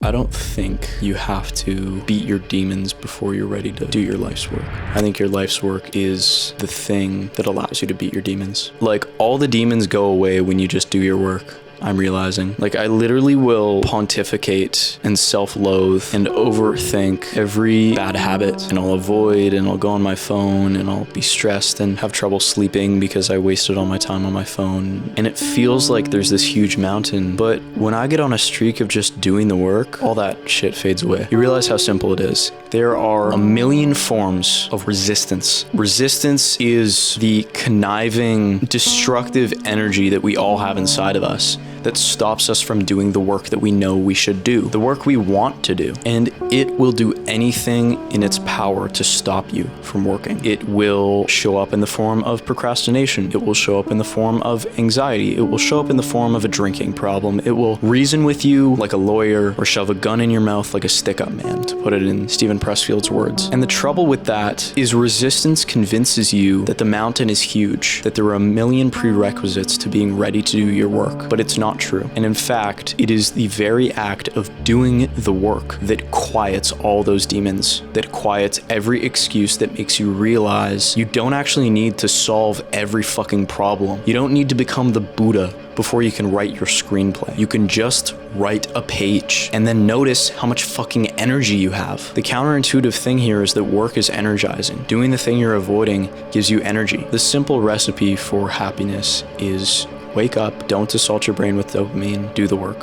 I don't think you have to beat your demons before you're ready to do your life's work. I think your life's work is the thing that allows you to beat your demons. Like, all the demons go away when you just do your work. I'm realizing. Like, I literally will pontificate and self-loathe and overthink every bad habit, and I'll avoid, and I'll go on my phone, and I'll be stressed and have trouble sleeping because I wasted all my time on my phone. And it feels like there's this huge mountain, but when I get on a streak of just doing the work, all that shit fades away. You realize how simple it is. There are a million forms of resistance. Resistance is the conniving, destructive energy that we all have inside of us that stops us from doing the work that we know we should do, the work we want to do. And it will do anything in its power to stop you from working. It will show up in the form of procrastination. It will show up in the form of anxiety. It will show up in the form of a drinking problem. It will reason with you like a lawyer or shove a gun in your mouth like a stick-up man, to put it in Stephen Pressfield's words. And the trouble with that is resistance convinces you that the mountain is huge, that there are a million prerequisites to being ready to do your work, but it's not true. And in fact, it is the very act of doing the work that quiets all those demons, that quiets every excuse, that makes you realize you don't actually need to solve every fucking problem. You don't need to become the Buddha before you can write your screenplay. You can just write a page and then notice how much fucking energy you have. The counterintuitive thing here is that work is energizing. Doing the thing you're avoiding gives you energy. The simple recipe for happiness is wake up, don't assault your brain with dopamine, do the work.